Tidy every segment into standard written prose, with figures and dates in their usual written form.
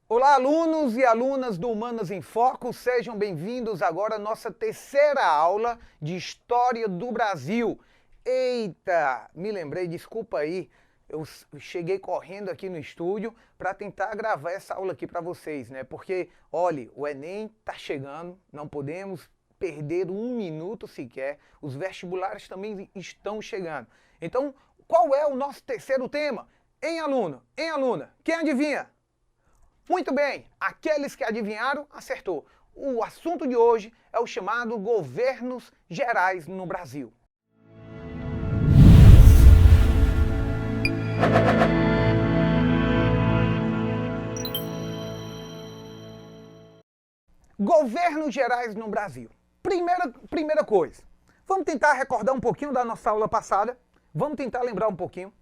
Olá, alunos e alunas do Humanas em Foco, sejam bem-vindos agora à nossa terceira aula de História do Brasil. Eita, me lembrei, desculpa aí, eu cheguei correndo aqui no estúdio para tentar gravar essa aula aqui para vocês, né? Porque, olha, o Enem tá chegando, não podemos perder um minuto sequer, os vestibulares também estão chegando. Então, qual é o nosso terceiro tema? Hein, aluno? Hein, aluna? Quem adivinha? Muito bem, aqueles que adivinharam, acertou. O assunto de hoje é o chamado Governos Gerais no Brasil. Governos Gerais no Brasil. Primeira coisa, vamos tentar recordar um pouquinho da nossa aula passada, vamos tentar lembrar um pouquinho.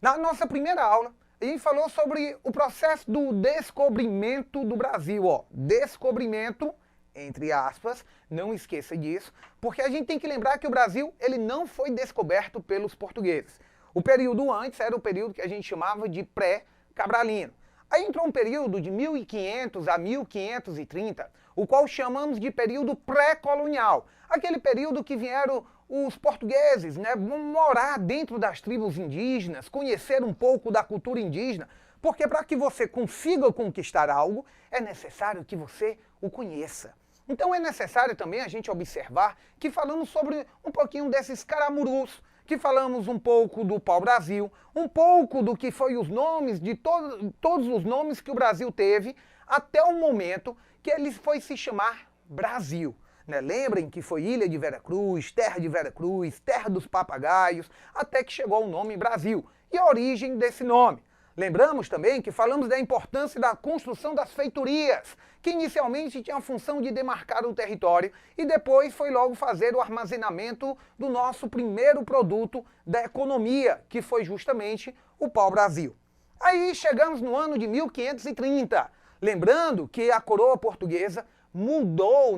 Na nossa primeira aula, a gente falou sobre o processo do descobrimento do Brasil, ó. Descobrimento, entre aspas, não esqueça disso, porque a gente tem que lembrar que o Brasil, ele não foi descoberto pelos portugueses. O período antes era o período que a gente chamava de pré-cabralino. Aí entrou um período de 1500 a 1530, o qual chamamos de período pré-colonial. Aquele período que vieram os portugueses, né, morar dentro das tribos indígenas, conhecer um pouco da cultura indígena, porque para que você consiga conquistar algo, é necessário que você o conheça. Então é necessário também a gente observar que falamos sobre um pouquinho desses caramurus, que falamos um pouco do pau-brasil, um pouco do que foi os nomes, de todos os nomes que o Brasil teve, até o momento que ele foi se chamar Brasil. Né? Lembrem que foi Ilha de Veracruz, Terra dos Papagaios, até que chegou o nome Brasil e a origem desse nome. Lembramos também que falamos da importância da construção das feitorias, que inicialmente tinha a função de demarcar o território e depois foi logo fazer o armazenamento do nosso primeiro produto da economia, que foi justamente o pau-brasil. Aí chegamos no ano de 1530, lembrando que a coroa portuguesa mudou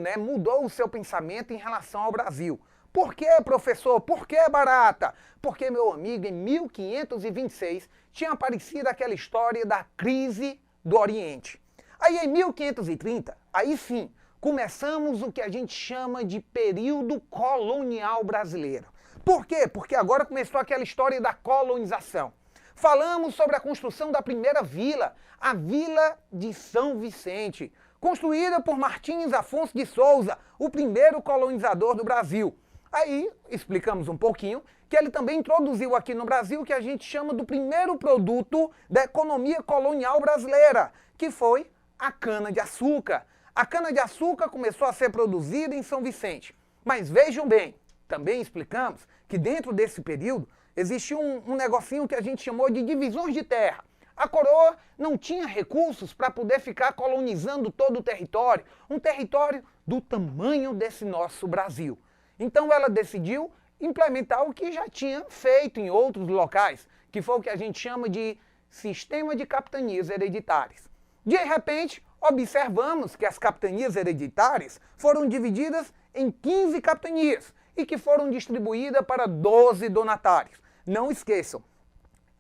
o seu pensamento em relação ao Brasil. Por que, professor? Por que, Barata? Porque, meu amigo, em 1526 tinha aparecido aquela história da crise do Oriente. Aí em 1530, aí sim, começamos o que a gente chama de período colonial brasileiro. Por quê? Porque agora começou aquela história da colonização. Falamos sobre a construção da primeira vila, a Vila de São Vicente, construída por Martins Afonso de Souza, o primeiro colonizador do Brasil. Aí explicamos um pouquinho que ele também introduziu aqui no Brasil o que a gente chama do primeiro produto da economia colonial brasileira, que foi a cana-de-açúcar. A cana-de-açúcar começou a ser produzida em São Vicente. Mas vejam bem, também explicamos que dentro desse período existia um negocinho que a gente chamou de divisões de terra. A coroa não tinha recursos para poder ficar colonizando todo o território, um território do tamanho desse nosso Brasil. Então ela decidiu implementar o que já tinha feito em outros locais, que foi o que a gente chama de sistema de capitanias hereditárias. De repente, observamos que as capitanias hereditárias foram divididas em 15 capitanias e que foram distribuídas para 12 donatários. Não esqueçam,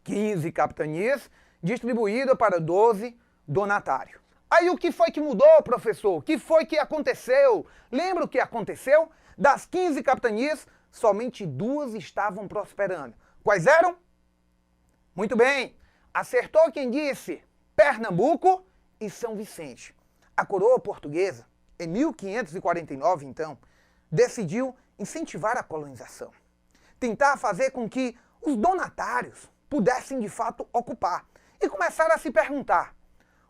15 capitanias distribuída para 12 donatários. Aí o que foi que mudou, professor? O que foi que aconteceu? Lembra o que aconteceu? Das 15 capitanias, somente 2 estavam prosperando. Quais eram? Muito bem, acertou quem disse Pernambuco e São Vicente. A coroa portuguesa, em 1549, então, decidiu incentivar a colonização. Tentar fazer com que os donatários pudessem de fato ocupar. E começaram a se perguntar,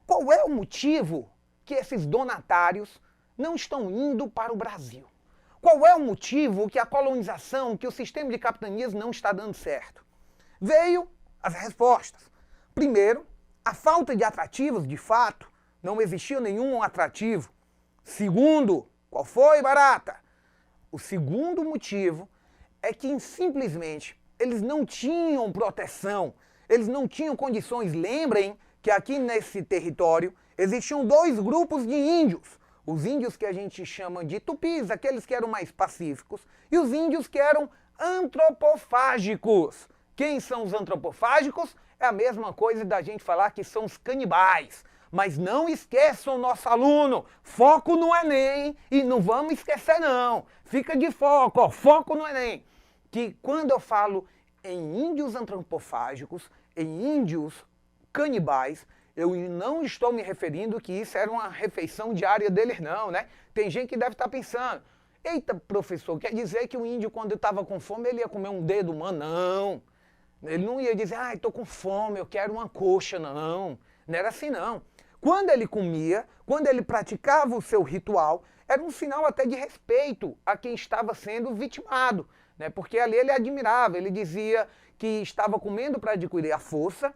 qual é o motivo que esses donatários não estão indo para o Brasil? Qual é o motivo que a colonização, que o sistema de capitanias não está dando certo? Veio as respostas. Primeiro, a falta de atrativos, de fato, não existia nenhum atrativo. Segundo, qual foi, Barata? O segundo motivo é que simplesmente eles não tinham proteção, eles não tinham condições. Lembrem que aqui nesse território existiam dois grupos de índios. Os índios que a gente chama de tupis, aqueles que eram mais pacíficos, e os índios que eram antropofágicos. Quem são os antropofágicos? É a mesma coisa da gente falar que são os canibais. Mas não esqueçam, nosso aluno, foco no Enem, e não vamos esquecer não. Fica de foco, ó, foco no Enem. Que quando eu falo em índios antropofágicos, em índios canibais, eu não estou me referindo que isso era uma refeição diária deles não, né? Tem gente que deve estar pensando, eita, professor, quer dizer que o índio quando estava com fome ele ia comer um dedo humano? Não. Ele não ia dizer, estou com fome, eu quero uma coxa, não. Não era assim não. Quando ele comia, quando ele praticava o seu ritual, era um sinal até de respeito a quem estava sendo vitimado, né? Porque ali ele admirava, ele dizia que estava comendo para adquirir a força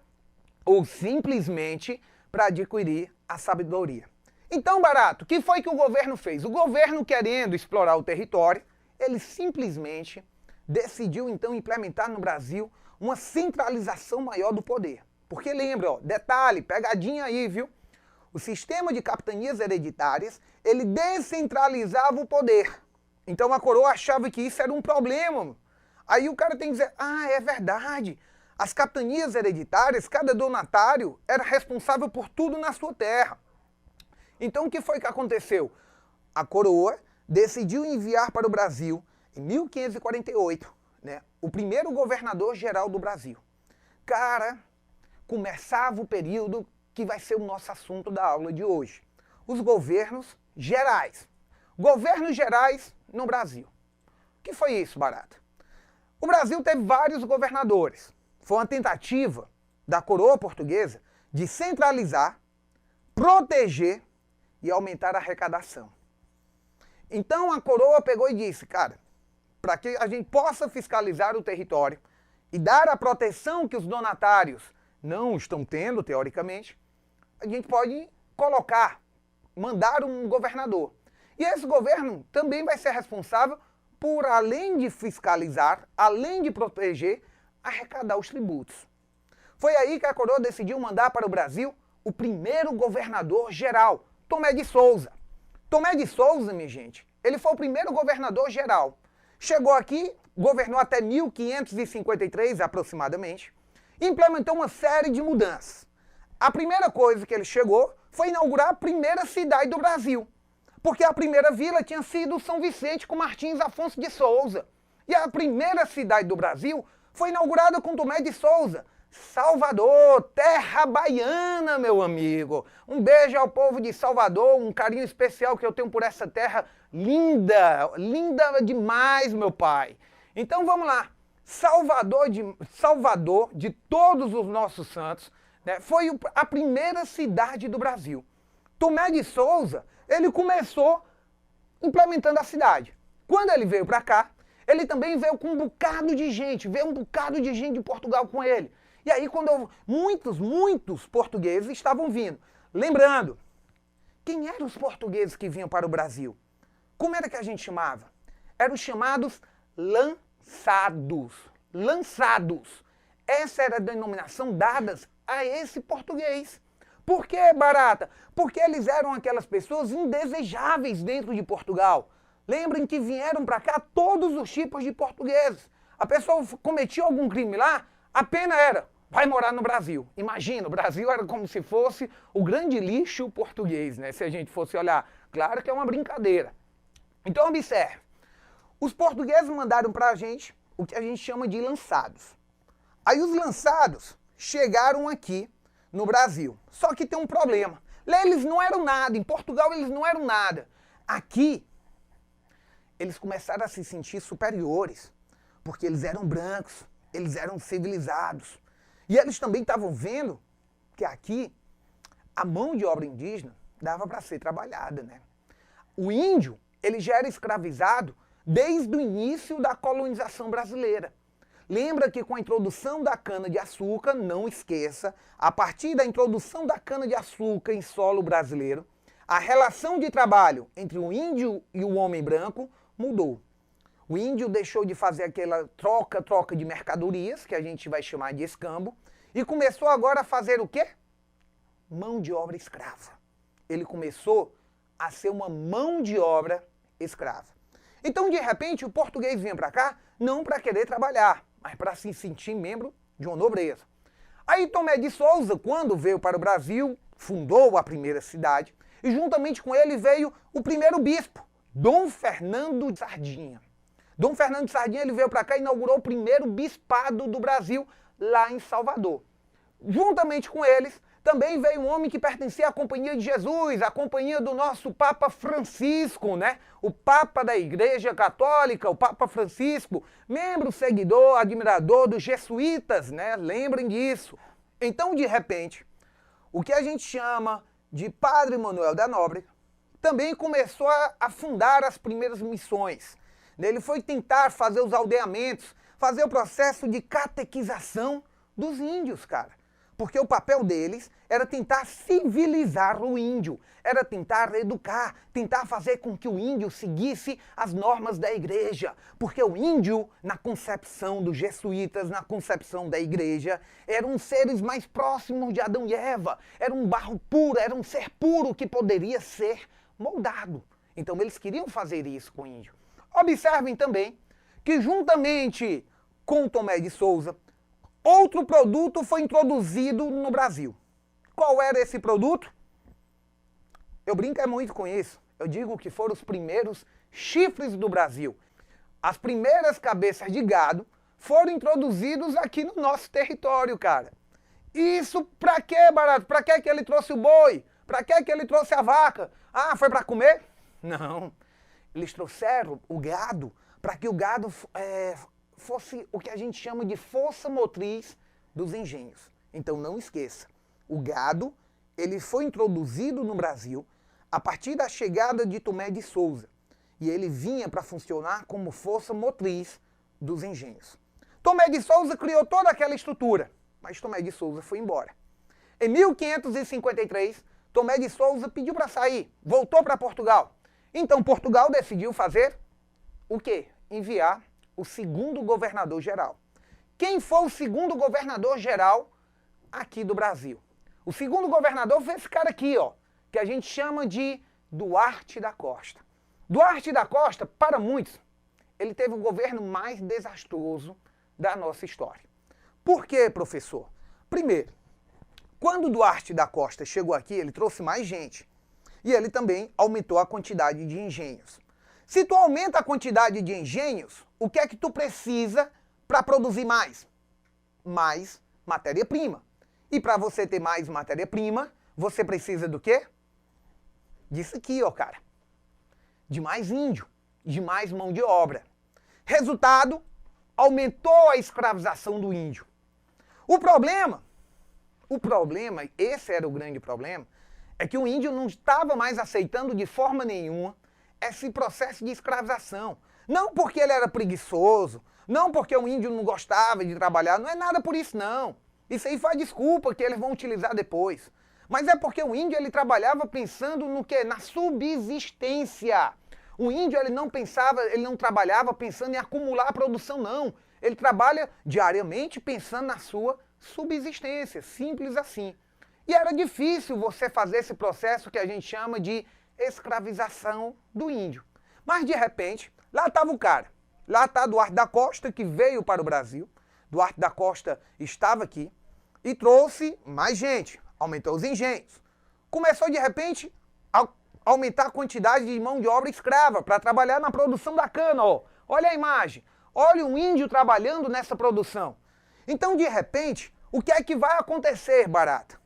ou simplesmente para adquirir a sabedoria. Então, Barato, o que foi que o governo fez? O governo, querendo explorar o território, ele simplesmente decidiu então implementar no Brasil uma centralização maior do poder. Porque lembra, ó, detalhe, pegadinha aí, viu? O sistema de capitanias hereditárias, ele descentralizava o poder. Então a coroa achava que isso era um problema. Aí o cara tem que dizer, é verdade. As capitanias hereditárias, cada donatário era responsável por tudo na sua terra. Então o que foi que aconteceu? A coroa decidiu enviar para o Brasil, em 1548, né, o primeiro governador-geral do Brasil. Cara, começava o período que vai ser o nosso assunto da aula de hoje. Os governos gerais. Governos gerais no Brasil. O que foi isso, Barata? O Brasil teve vários governadores. Foi uma tentativa da coroa portuguesa de centralizar, proteger e aumentar a arrecadação. Então a coroa pegou e disse, cara, para que a gente possa fiscalizar o território e dar a proteção que os donatários não estão tendo, teoricamente, a gente pode mandar um governador. E esse governo também vai ser responsável por, além de fiscalizar, além de proteger, arrecadar os tributos. Foi aí que a coroa decidiu mandar para o Brasil o primeiro governador geral, Tomé de Souza. Tomé de Souza, minha gente, ele foi o primeiro governador geral. Chegou aqui, governou até 1553 aproximadamente, e implementou uma série de mudanças. A primeira coisa que ele chegou foi inaugurar a primeira cidade do Brasil, porque a primeira vila tinha sido São Vicente com Martins Afonso de Souza. E a primeira cidade do Brasil foi inaugurada com Tomé de Souza, Salvador, terra baiana, meu amigo. Um beijo ao povo de Salvador, um carinho especial que eu tenho por essa terra linda, linda demais, meu pai. Então vamos lá, Salvador de todos os nossos santos, né, foi a primeira cidade do Brasil. Tomé de Souza, ele começou implementando a cidade. Quando ele veio para cá, ele também veio com um bocado de gente, veio um bocado de gente de Portugal com ele. E aí quando muitos portugueses estavam vindo. Lembrando, quem eram os portugueses que vinham para o Brasil? Como era que a gente chamava? Eram os chamados lançados. Lançados. Essa era a denominação dada a esse português. Por que, Barata? Porque eles eram aquelas pessoas indesejáveis dentro de Portugal. Lembrem que vieram para cá todos os tipos de portugueses. A pessoa cometia algum crime lá, a pena era, vai morar no Brasil. Imagina, o Brasil era como se fosse o grande lixo português, né? Se a gente fosse olhar. Claro que é uma brincadeira. Então observe, os portugueses mandaram para a gente o que a gente chama de lançados. Aí os lançados chegaram aqui no Brasil. Só que tem um problema. Lá eles não eram nada, em Portugal eles não eram nada. Aqui, eles começaram a se sentir superiores, porque eles eram brancos, eles eram civilizados. E eles também estavam vendo que aqui a mão de obra indígena dava para ser trabalhada, né? O índio, ele já era escravizado desde o início da colonização brasileira. Lembra que com a introdução da cana-de-açúcar, não esqueça, a partir da introdução da cana-de-açúcar em solo brasileiro, a relação de trabalho entre o índio e o homem branco mudou. O índio deixou de fazer aquela troca de mercadorias, que a gente vai chamar de escambo, e começou agora a fazer o quê? Mão de obra escrava. Ele começou a ser uma mão de obra escrava. Então, de repente, o português vinha para cá não para querer trabalhar, mas para se sentir membro de uma nobreza. Aí Tomé de Souza, quando veio para o Brasil, fundou a primeira cidade, e juntamente com ele veio o primeiro bispo, Dom Fernando de Sardinha. Dom Fernando de Sardinha ele veio para cá e inaugurou o primeiro bispado do Brasil, lá em Salvador. Juntamente com eles, também veio um homem que pertencia à Companhia de Jesus, à companhia do nosso Papa Francisco, né? O Papa da Igreja Católica, o Papa Francisco, membro, seguidor, admirador dos jesuítas, né? Lembrem disso. Então, de repente, o que a gente chama de Padre Manuel da Nóbrega também começou a fundar as primeiras missões. Ele foi tentar fazer os aldeamentos, fazer o processo de catequização dos índios, cara. Porque o papel deles era tentar civilizar o índio, era tentar educar, tentar fazer com que o índio seguisse as normas da igreja. Porque o índio, na concepção dos jesuítas, na concepção da igreja, eram seres mais próximos de Adão e Eva, era um barro puro, era um ser puro que poderia ser moldado. Então eles queriam fazer isso com o índio. Observem também que juntamente com Tomé de Souza, outro produto foi introduzido no Brasil. Qual era esse produto? Eu brinco muito com isso. Eu digo que foram os primeiros chifres do Brasil. As primeiras cabeças de gado foram introduzidos aqui no nosso território, cara. Isso pra quê, barato? Pra que ele trouxe o boi? Pra que ele trouxe a vaca? Ah, foi pra comer? Não. Eles trouxeram o gado para que o gado fosse o que a gente chama de força motriz dos engenhos. Então não esqueça, o gado ele foi introduzido no Brasil a partir da chegada de Tomé de Souza e ele vinha para funcionar como força motriz dos engenhos. Tomé de Souza criou toda aquela estrutura, mas Tomé de Souza foi embora. Em 1553, Tomé de Souza pediu para sair, voltou para Portugal. Então Portugal decidiu fazer o quê? Enviar o segundo governador-geral. Quem foi o segundo governador-geral aqui do Brasil? O segundo governador foi esse cara aqui, ó, que a gente chama de Duarte da Costa. Duarte da Costa, para muitos, ele teve o governo mais desastroso da nossa história. Por quê, professor? Primeiro, quando Duarte da Costa chegou aqui, ele trouxe mais gente. E ele também aumentou a quantidade de engenhos. Se tu aumenta a quantidade de engenhos, o que é que tu precisa para produzir mais? Mais matéria-prima. E para você ter mais matéria-prima, você precisa do quê? Disso aqui, ó, cara. De mais índio, de mais mão de obra. Resultado, aumentou a escravização do índio. O problema, esse era o grande problema, é que o índio não estava mais aceitando de forma nenhuma esse processo de escravização. Não porque ele era preguiçoso, não porque o índio não gostava de trabalhar, não é nada por isso não. Isso aí foi a desculpa que eles vão utilizar depois. Mas é porque o índio ele trabalhava pensando no quê? Na subsistência. O índio ele não trabalhava pensando em acumular a produção, não. Ele trabalha diariamente pensando na sua subsistência, simples assim. E era difícil você fazer esse processo que a gente chama de escravização do índio. Mas de repente, lá estava o cara. Lá está Duarte da Costa, que veio para o Brasil. Duarte da Costa estava aqui e trouxe mais gente, aumentou os engenhos. Começou de repente a aumentar a quantidade de mão de obra escrava para trabalhar na produção da cana. Ó. Olha a imagem, olha um índio trabalhando nessa produção. Então de repente, o que é que vai acontecer, barata?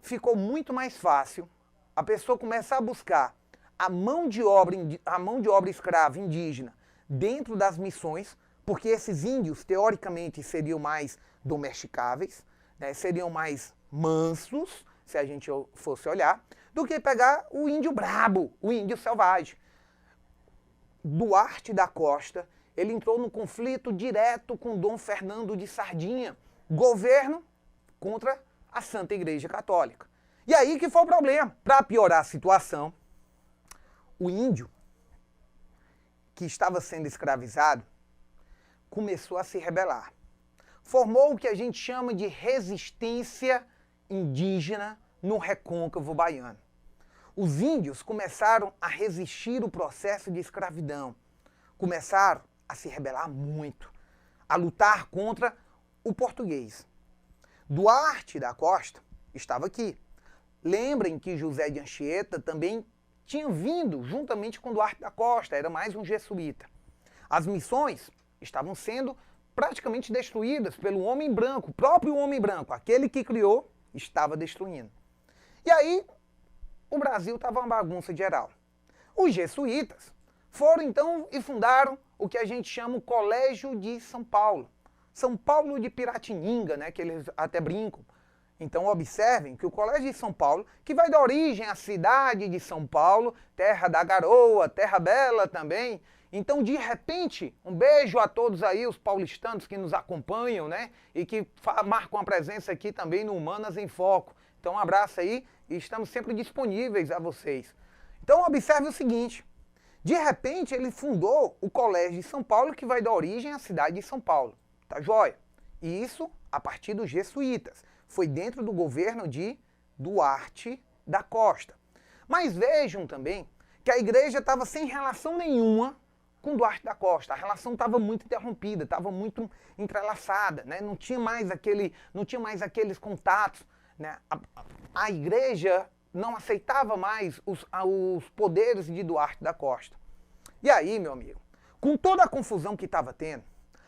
Ficou muito mais fácil a pessoa começar a buscar a mão de obra escrava indígena dentro das missões, porque esses índios, teoricamente, seriam mais domesticáveis, né, seriam mais mansos, se a gente fosse olhar, do que pegar o índio brabo, o índio selvagem. Duarte da Costa, ele entrou no conflito direto com Dom Fernando de Sardinha, governo contra a Santa Igreja Católica. E aí que foi o problema. Para piorar a situação, o índio que estava sendo escravizado, começou a se rebelar. Formou o que a gente chama de resistência indígena no recôncavo baiano. Os índios começaram a resistir o processo de escravidão, começaram a se rebelar muito, a lutar contra o português. Duarte da Costa estava aqui. Lembrem que José de Anchieta também tinha vindo juntamente com Duarte da Costa, era mais um jesuíta. As missões estavam sendo praticamente destruídas pelo homem branco, o próprio homem branco, aquele que criou, estava destruindo. E aí, o Brasil estava uma bagunça geral. Os jesuítas foram então e fundaram o que a gente chama o Colégio de São Paulo. São Paulo de Piratininga, né, que eles até brincam. Então observem que o Colégio de São Paulo, que vai dar origem à cidade de São Paulo, terra da garoa, terra bela também. Então, de repente, um beijo a todos aí, os paulistanos que nos acompanham, né, e que marcam a presença aqui também no Humanas em Foco. Então, um abraço aí e estamos sempre disponíveis a vocês. Então, observe o seguinte. De repente, ele fundou o Colégio de São Paulo, que vai dar origem à cidade de São Paulo. Tá joia? E isso a partir dos jesuítas. Foi dentro do governo de Duarte da Costa. Mas vejam também que a igreja estava sem relação nenhuma com Duarte da Costa. A relação estava muito interrompida, estava muito entrelaçada, né? Não tinha mais aqueles contatos, né? A igreja não aceitava mais os poderes de Duarte da Costa. E aí, meu amigo, com toda a confusão que estava tendo,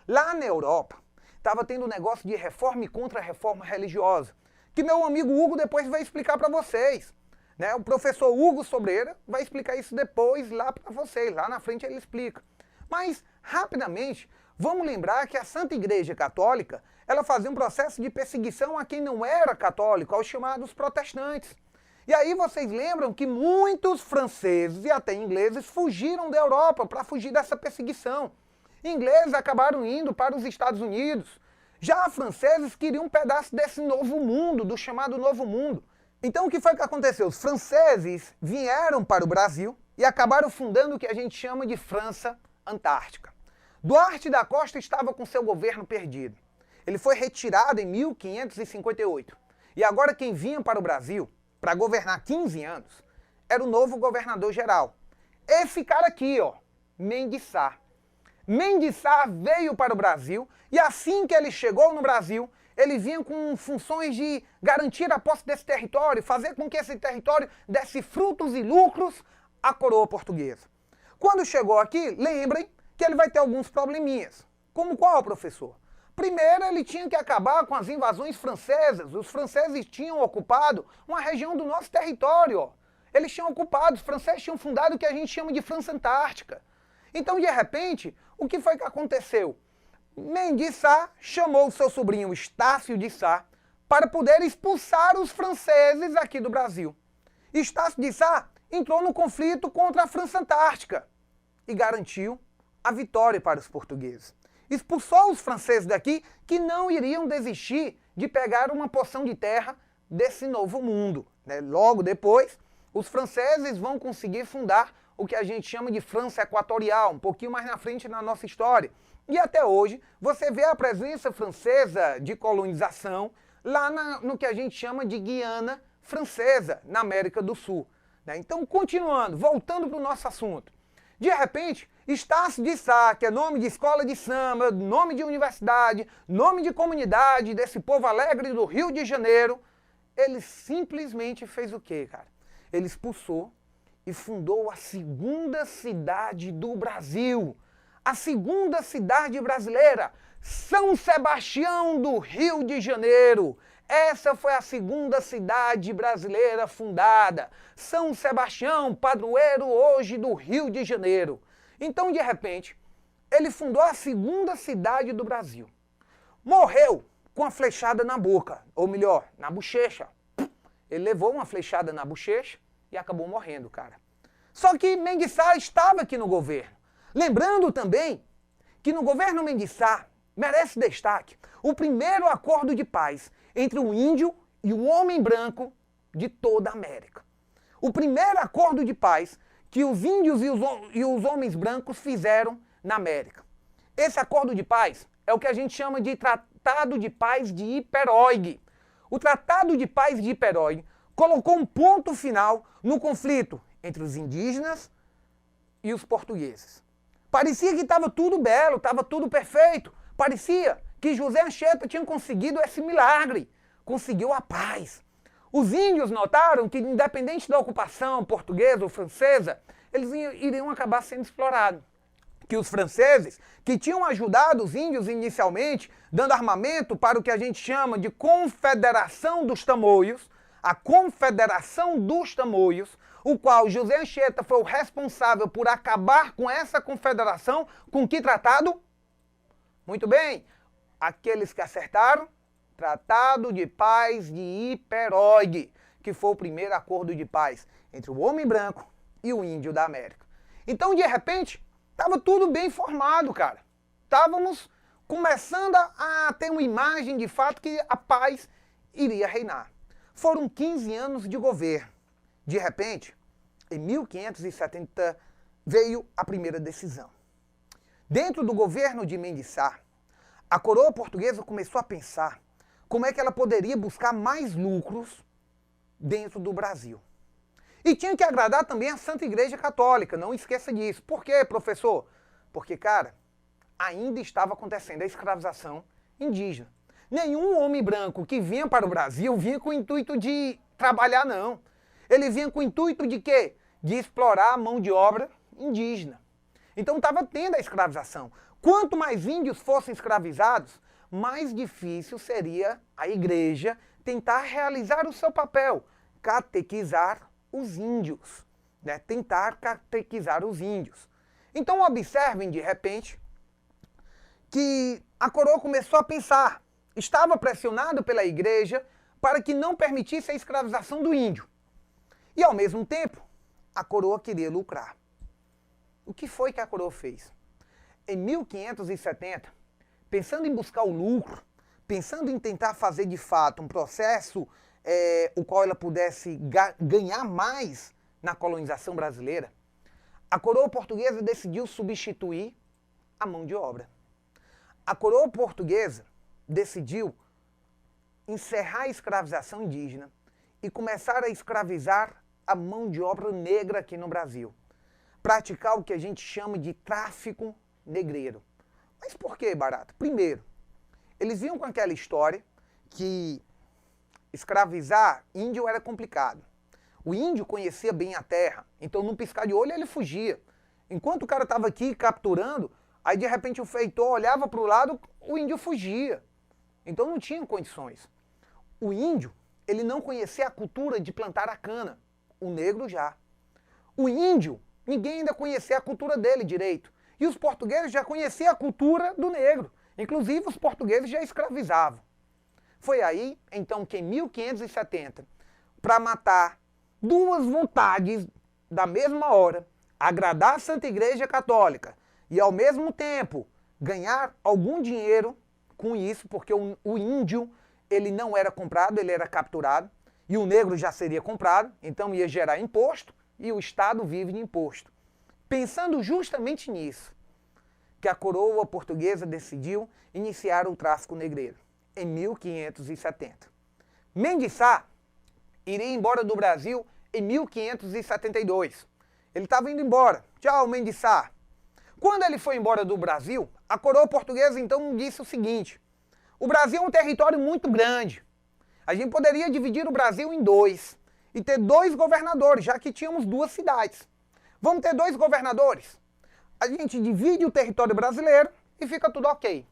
lá na Europa, estava tendo um negócio de reforma e contra-reforma religiosa, que meu amigo Hugo depois vai explicar para vocês. Né? O professor Hugo Sobreira vai explicar isso depois lá para vocês, lá na frente ele explica. Mas, rapidamente, vamos lembrar que a Santa Igreja Católica, ela fazia um processo de perseguição a quem não era católico, aos chamados protestantes. E aí vocês lembram que muitos franceses e até ingleses fugiram da Europa para fugir dessa perseguição. Ingleses acabaram indo para os Estados Unidos. Já franceses queriam um pedaço desse novo mundo, do chamado Novo Mundo. Então o que foi que aconteceu? Os franceses vieram para o Brasil e acabaram fundando o que a gente chama de França Antártica. Duarte da Costa estava com seu governo perdido. Ele foi retirado em 1558. E agora quem vinha para o Brasil, para governar 15 anos, era o novo governador-geral. Esse cara aqui, ó, Mendes Sá. Mendes Sá veio para o Brasil e assim que ele chegou no Brasil, ele vinha com funções de garantir a posse desse território, fazer com que esse território desse frutos e lucros à coroa portuguesa. Quando chegou aqui, lembrem que ele vai ter alguns probleminhas. Como qual, professor? Primeiro, ele tinha que acabar com as invasões francesas. Os franceses tinham ocupado uma região do nosso território. Ó. Eles tinham ocupado, os franceses tinham fundado o que a gente chama de França Antártica. Então, de repente, o que foi que aconteceu? Mendes Sá chamou o seu sobrinho Estácio de Sá para poder expulsar os franceses aqui do Brasil. Estácio de Sá entrou no conflito contra a França Antártica e garantiu a vitória para os portugueses. Expulsou os franceses daqui que não iriam desistir de pegar uma porção de terra desse novo mundo. Né? Logo depois, os franceses vão conseguir fundar o que a gente chama de França Equatorial, um pouquinho mais na frente na nossa história. E até hoje, você vê a presença francesa de colonização lá no que a gente chama de Guiana Francesa, na América do Sul. Né? Então, continuando, voltando para o nosso assunto. De repente, Estácio de Sá, que é nome de escola de samba, nome de universidade, nome de comunidade desse povo alegre do Rio de Janeiro, ele simplesmente fez o quê, cara? Ele expulsou e fundou a segunda cidade do Brasil. A segunda cidade brasileira, São Sebastião do Rio de Janeiro. Essa foi a segunda cidade brasileira fundada. São Sebastião, padroeiro hoje do Rio de Janeiro. Então, de repente, ele fundou a segunda cidade do Brasil. Morreu com a flechada na boca, ou melhor, na bochecha. Ele levou uma flechada na bochecha e acabou morrendo, cara. Só que Mendes Sá estava aqui no governo. Lembrando também que no governo Mendes Sá, merece destaque, o primeiro acordo de paz entre o índio e o homem branco de toda a América. O primeiro acordo de paz que os índios e os homens brancos fizeram na América. Esse acordo de paz é o que a gente chama de Tratado de Paz de Iperóigue. O Tratado de Paz de Iperóigue colocou um ponto final no conflito entre os indígenas e os portugueses. Parecia que estava tudo belo, estava tudo perfeito. Parecia que José Anchieta tinha conseguido esse milagre, conseguiu a paz. Os índios notaram que, independente da ocupação portuguesa ou francesa, eles iriam acabar sendo explorados. Que os franceses, que tinham ajudado os índios inicialmente, dando armamento para o que a gente chama de Confederação dos Tamoios, a Confederação dos Tamoios, o qual José Anchieta foi o responsável por acabar com essa confederação, com que tratado? Muito bem, aqueles que acertaram, Tratado de Paz de Iperóigue, que foi o primeiro acordo de paz entre o homem branco e o índio da América. Então, de repente, estava tudo bem formado, cara. Estávamos começando a ter uma imagem de fato que a paz iria reinar. Foram 15 anos de governo. De repente, em 1570, veio a primeira decisão. Dentro do governo de Mendes Sá, a coroa portuguesa começou a pensar como é que ela poderia buscar mais lucros dentro do Brasil. E tinha que agradar também a Santa Igreja Católica, não esqueça disso. Por quê, professor? Porque, cara, ainda estava acontecendo a escravização indígena. Nenhum homem branco que vinha para o Brasil vinha com o intuito de trabalhar, não. Ele vinha com o intuito de quê? De explorar a mão de obra indígena. Então estava tendo a escravização. Quanto mais índios fossem escravizados, mais difícil seria a igreja tentar realizar o seu papel, catequizar os índios, né? Tentar catequizar os índios. Então observem, de repente, que a coroa começou a pensar, estava pressionado pela igreja para que não permitisse a escravização do índio. E ao mesmo tempo, a coroa queria lucrar. O que foi que a coroa fez? Em 1570, pensando em buscar o lucro, pensando em tentar fazer de fato um processo o qual ela pudesse ganhar mais na colonização brasileira, a coroa portuguesa decidiu substituir a mão de obra. A coroa portuguesa decidiu encerrar a escravização indígena e começar a escravizar a mão de obra negra aqui no Brasil. Praticar o que a gente chama de tráfico negreiro. Mas por que, barato? Primeiro, eles vinham com aquela história que escravizar índio era complicado. O índio conhecia bem a terra, então num piscar de olho ele fugia. Enquanto o cara estava aqui capturando, aí de repente o feitor olhava para o lado, o índio fugia. Então não tinha condições. O índio, ele não conhecia a cultura de plantar a cana. O negro já. O índio, ninguém ainda conhecia a cultura dele direito. E os portugueses já conheciam a cultura do negro. Inclusive, os portugueses já escravizavam. Foi aí, então, que em 1570, para matar duas vontades da mesma hora, agradar a Santa Igreja Católica e, ao mesmo tempo, ganhar algum dinheiro com isso, porque o índio, ele não era comprado, ele era capturado, e o negro já seria comprado, então ia gerar imposto, e o Estado vive de imposto. Pensando justamente nisso, que a coroa portuguesa decidiu iniciar o tráfico negreiro, em 1570. Mendes Sá iria embora do Brasil em 1572. Ele estava indo embora. Tchau, Mendes Sá. Quando ele foi embora do Brasil, a coroa portuguesa então disse o seguinte: o Brasil é um território muito grande. A gente poderia dividir o Brasil em dois e ter dois governadores, já que tínhamos duas cidades. Vamos ter dois governadores? A gente divide o território brasileiro e fica tudo ok.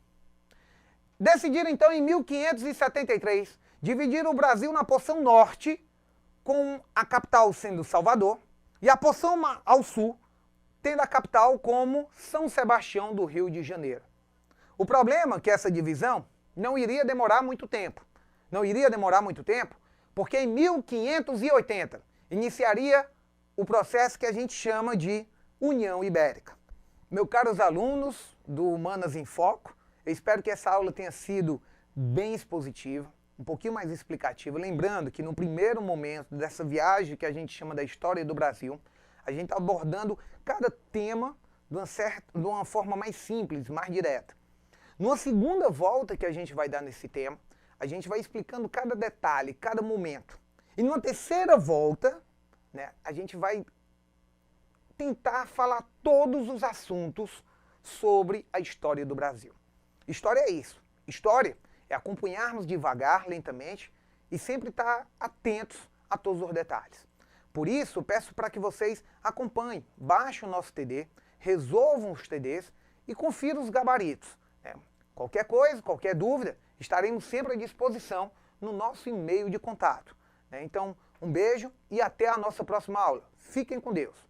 Decidiram então em 1573 dividir o Brasil na porção norte, com a capital sendo Salvador, e a porção ao sul, tendo a capital como São Sebastião do Rio de Janeiro. O problema é que essa divisão não iria demorar muito tempo. Não iria demorar muito tempo, porque em 1580 iniciaria o processo que a gente chama de União Ibérica. Meus caros alunos do Humanas em Foco, eu espero que essa aula tenha sido bem expositiva, um pouquinho mais explicativa. Lembrando que no primeiro momento dessa viagem que a gente chama da história do Brasil, A gente está abordando cada tema de uma forma mais simples, mais direta. Numa segunda volta que a gente vai dar nesse tema, a gente vai explicando cada detalhe, cada momento. E numa terceira volta, né, a gente vai tentar falar todos os assuntos sobre a história do Brasil. História é isso. História é acompanharmos devagar, lentamente, e sempre estar atentos a todos os detalhes. Por isso, peço para que vocês acompanhem, baixem o nosso TD, resolvam os TDs e confiram os gabaritos. Qualquer coisa, qualquer dúvida, estaremos sempre à disposição no nosso e-mail de contato. Então, um beijo e até a nossa próxima aula. Fiquem com Deus.